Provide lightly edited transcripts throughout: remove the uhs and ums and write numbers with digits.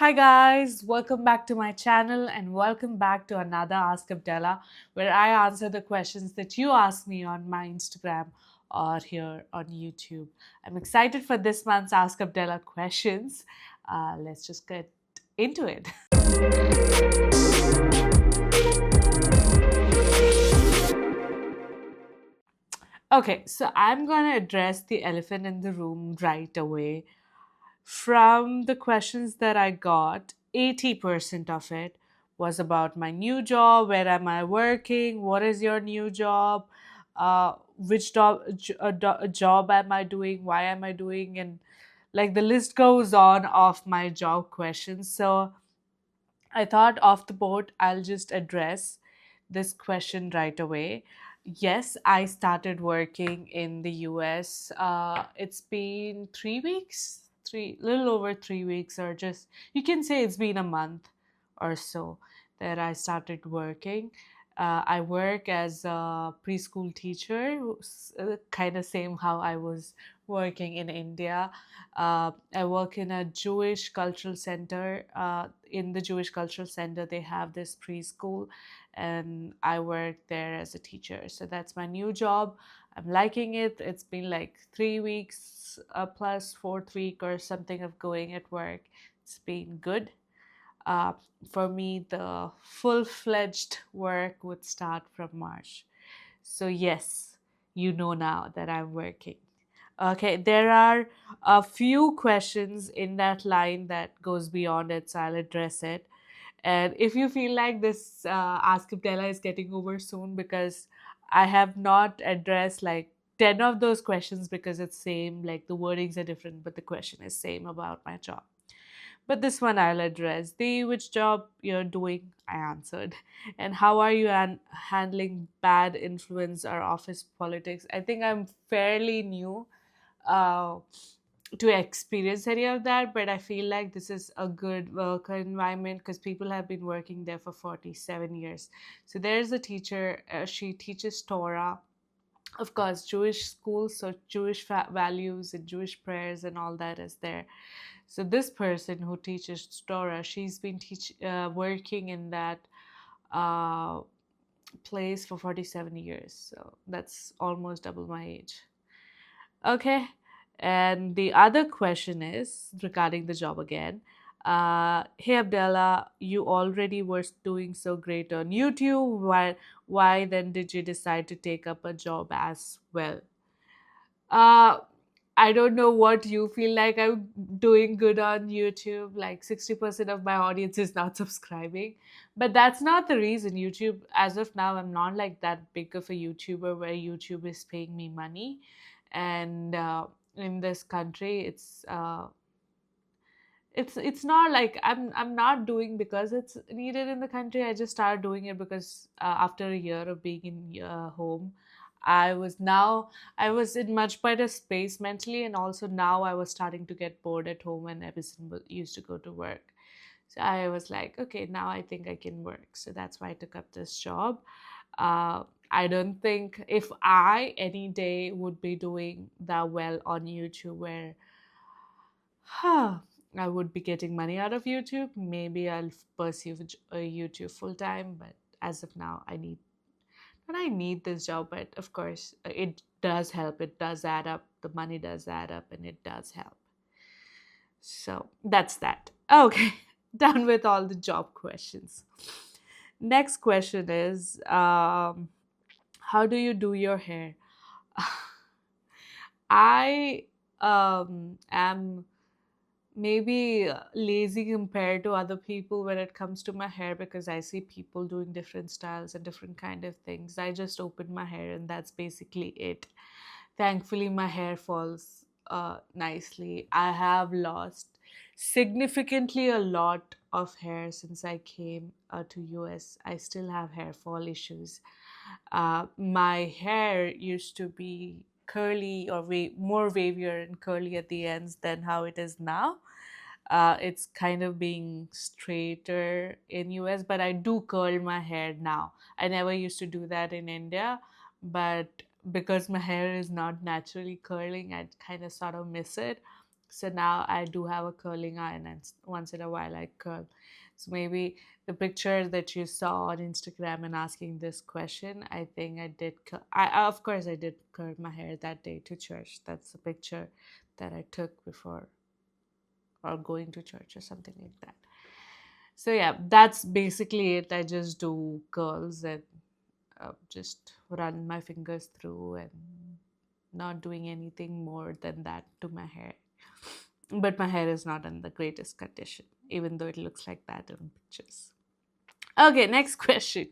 Hi guys, welcome back to my channel and welcome back to another Ask Abdela where I answer the questions that you ask me on my Instagram or here on YouTube. I'm excited for this month's Ask Abdela questions. Let's just get into it. Okay, so I'm gonna address the elephant in the room right away. From the questions that I got, 80% of it was about my new job. Where am I working? What is your new job? Which job am I doing? Why am I doing? And like the list goes on of my job questions. So I thought off the boat, I'll just address this question right away. Yes, I started working in the US. It's been 3 weeks, little over 3 weeks, or just you can say it's been a month or so that I started working. I work as a preschool teacher, kind of same how I was working in India. I work in a Jewish cultural center. In the Jewish cultural center, they have this preschool, and I work there as a teacher. So that's my new job. I'm liking it. It's been like 3 weeks plus fourth week or something of going at work. It's been good. Uh, for me, the full fledged work would start from March. So, yes, you know now that I'm working. Okay, there are a few questions in that line that goes beyond it, so I'll address it. And if you feel like this Ask Abdela is getting over soon because I have not addressed like 10 of those questions because it's same, like the wordings are different, but the question is same about my job. But this one I'll address. The which job you're doing, I answered. And how are you handling bad influence or office politics? I think I'm fairly new uh, to experience any of that, but I feel like this is a good work environment because people have been working there for 47 years. So there's a teacher, she teaches Torah, of course, Jewish schools, so Jewish values and Jewish prayers and all that is there. So this person who teaches Torah, she's been working in that uh, place for 47 years. So that's almost double my age. Okay. And the other question is regarding the job again. Hey Abdella, you already were doing so great on YouTube. Why then did you decide to take up a job as well? Uh, I don't know what you feel like. I'm doing good on YouTube. Like 60% of my audience is not subscribing. But that's not the reason. YouTube, as of now, I'm not like that big of a YouTuber where YouTube is paying me money. And in this country, it's not like I'm not doing because it's needed in the country. I just started doing it because after a year of being in home, I was in much better space mentally, and also now I was starting to get bored at home and everyone used to go to work. So I was like, okay, now I think I can work. So that's why I took up this job. I don't think if I any day would be doing that well on YouTube where I would be getting money out of YouTube. Maybe I'll pursue YouTube full time, but as of now, I need this job, but of course, it does help. It does add up. The money does add up, and it does help. So that's that. Okay, done with all the job questions. Next question is how do you do your hair? I am maybe lazy compared to other people when it comes to my hair because I see people doing different styles and different kind of things. I just open my hair and that's basically it. Thankfully, my hair falls nicely. I have lost significantly a lot of hair since I came to US. I still have hair fall issues. My hair used to be curly or more wavier and curly at the ends than how it is now. It's kind of being straighter in US, but I do curl my hair now. I never used to do that in India, but because my hair is not naturally curling, I kind of sort of miss it. So now I do have a curling iron, and once in a while I curl. So maybe the picture that you saw on Instagram and asking this question, I think I did. Of course, I did curl my hair that day to church. That's a picture that I took before or going to church or something like that. So yeah, that's basically it. I just do curls and just run my fingers through and not doing anything more than that to my hair. But my hair is not in the greatest condition, even though it looks like that in pictures. Okay, next question.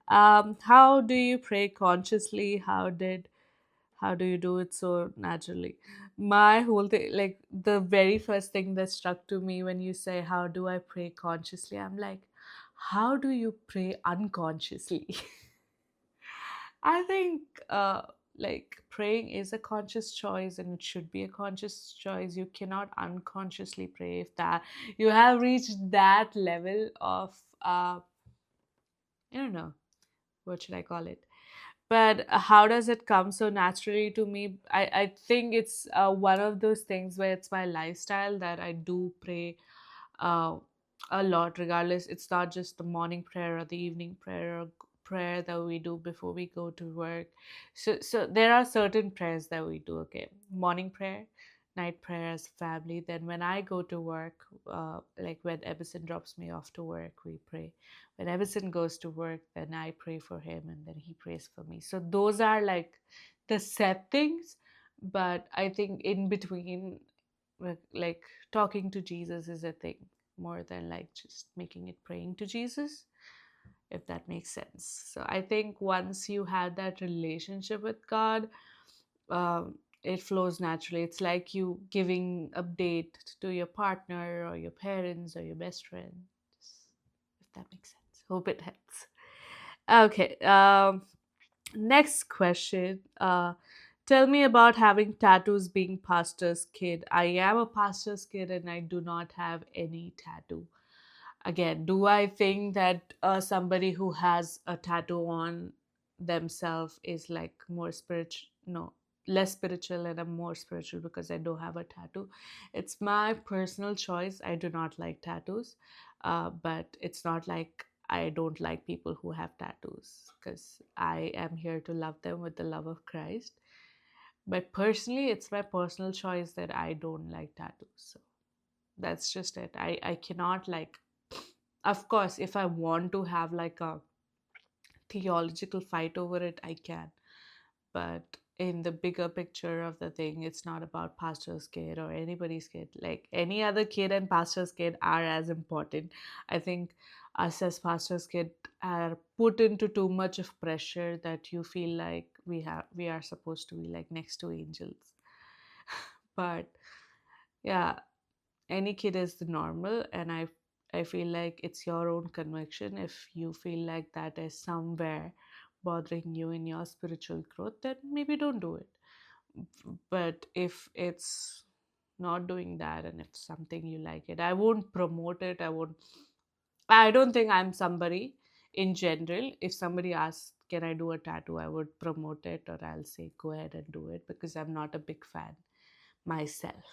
How do you pray consciously? How do you do it so naturally? My whole thing, like the very first thing that struck to me when you say, how do I pray consciously? I'm like, how do you pray unconsciously? I think like praying is a conscious choice and it should be a conscious choice. You cannot unconsciously pray if that you have reached that level of I don't know, what should I call it? But how does it come so naturally to me? I think it's one of those things where it's my lifestyle that I do pray uh, a lot, regardless. It's not just the morning prayer or the evening prayer or prayer that we do before we go to work. So there are certain prayers that we do. Okay, morning prayer, night prayer as family. Then when I go to work, like when Emerson drops me off to work, we pray. When Emerson goes to work, then I pray for him, and then he prays for me. So those are like the set things. But I think in between, like talking to Jesus is a thing more than like just making it praying to Jesus, if that makes sense. So I think once you have that relationship with God, it flows naturally. It's like you giving update to your partner or your parents or your best friend, just, if that makes sense. Hope it helps. Okay. Next question. Tell me about having tattoos being pastor's kid. I am a pastor's kid and I do not have any tattoo. Again, do I think that somebody who has a tattoo on themselves is like more spiritual? No, less spiritual, and I'm more spiritual because I don't have a tattoo. It's my personal choice. I do not like tattoos, but it's not like I don't like people who have tattoos, because I am here to love them with the love of Christ. But personally, it's my personal choice that I don't like tattoos. So that's just it. I cannot like, of course, if I want to have like a theological fight over it, I can. But in the bigger picture of the thing, it's not about pastor's kid or anybody's kid. Like any other kid and pastor's kid are as important. I think us as pastor's kid are put into too much of pressure that you feel like we are supposed to be like next to angels. But yeah, any kid is the normal, and I feel like it's your own conviction. If you feel like that is somewhere bothering you in your spiritual growth, then maybe don't do it. But if it's not doing that, and if something you like it, I won't promote it. I don't think I'm somebody in general. If somebody asks, can I do a tattoo, I would promote it, or I'll say go ahead and do it, because I'm not a big fan myself.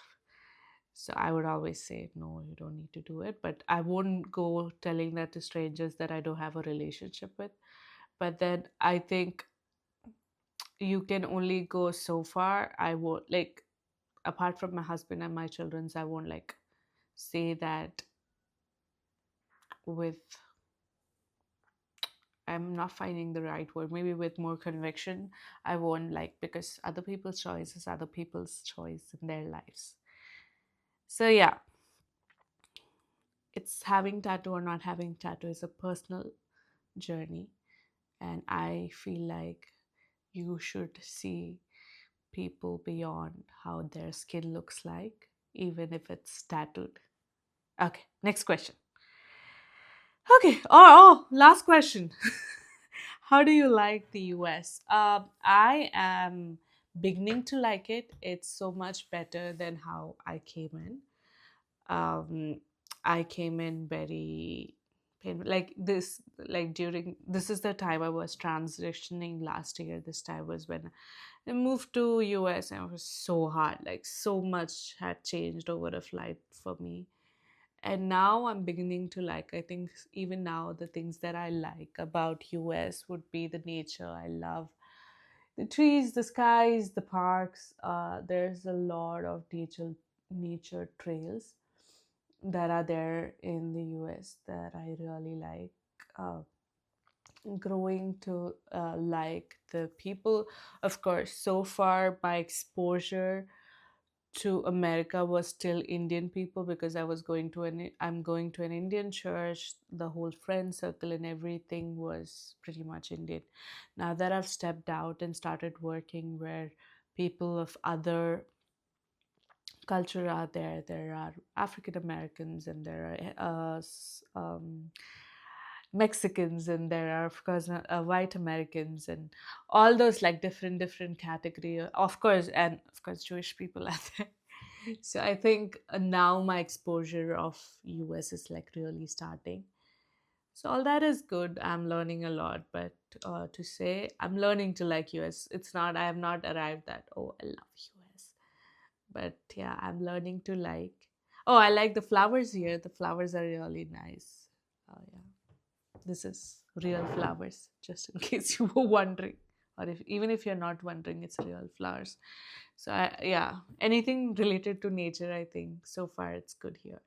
So I would always say, no, you don't need to do it. But I won't go telling that to strangers that I don't have a relationship with. But then I think you can only go so far. I won't, like, apart from my husband and my children's, I won't like say that with, I'm not finding the right word, maybe with more conviction. I won't like, because other people's choice is other people's choice in their lives. So yeah, it's having tattoo or not having tattoo is a personal journey. And I feel like you should see people beyond how their skin looks like, even if it's tattooed. Okay, next question. Okay, last question. How do you like the US? I am beginning to like it. It's so much better than how I came in. Um, I came in very pain. Like this, like during this is the time I was transitioning last year. This time was when I moved to US, and it was so hard. Like so much had changed over a flight for me. And now I'm beginning to like, I think even now the things that I like about US would be the nature. I love the trees, the skies, the parks. There's a lot of nature trails that are there in the US that I really like. Uh, Growing to like the people, of course. So far, my exposure to America was still Indian people because I'm going to an Indian church. The whole friend circle and everything was pretty much Indian. Now that I've stepped out and started working where people of other culture are there, there are African Americans and there are Mexicans, and there are of course white Americans, and all those like different category. Of course, and of course Jewish people are there. So I think now my exposure of US is like really starting. So all that is good. I'm learning a lot, but to say I'm learning to like US, it's not. I have not arrived at oh I love US, but yeah, I'm learning to like. Oh, I like the flowers here. The flowers are really nice. Oh yeah, this is real flowers. Just in case you were wondering, or if even if you're not wondering, it's real flowers. So yeah, anything related to nature, I think so far it's good here.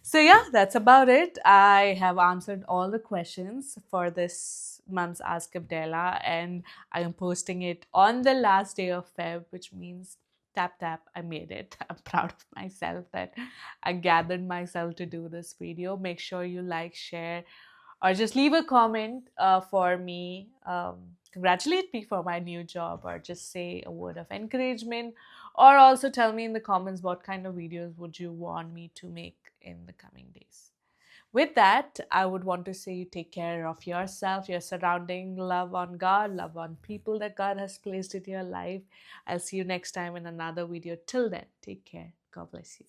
So yeah, that's about it. I have answered all the questions for this month's Ask Abdela, and I am posting it on the last day of Feb, which means tap tap, I made it. I'm proud of myself that I gathered myself to do this video. Make sure you like, share, or just leave a comment for me. Congratulate me for my new job, or just say a word of encouragement, or also tell me in the comments what kind of videos would you want me to make in the coming days. With that, I would want to say you take care of yourself, your surrounding, love on God, love on people that God has placed in your life. I'll see you next time in another video. Till then, take care. God bless you.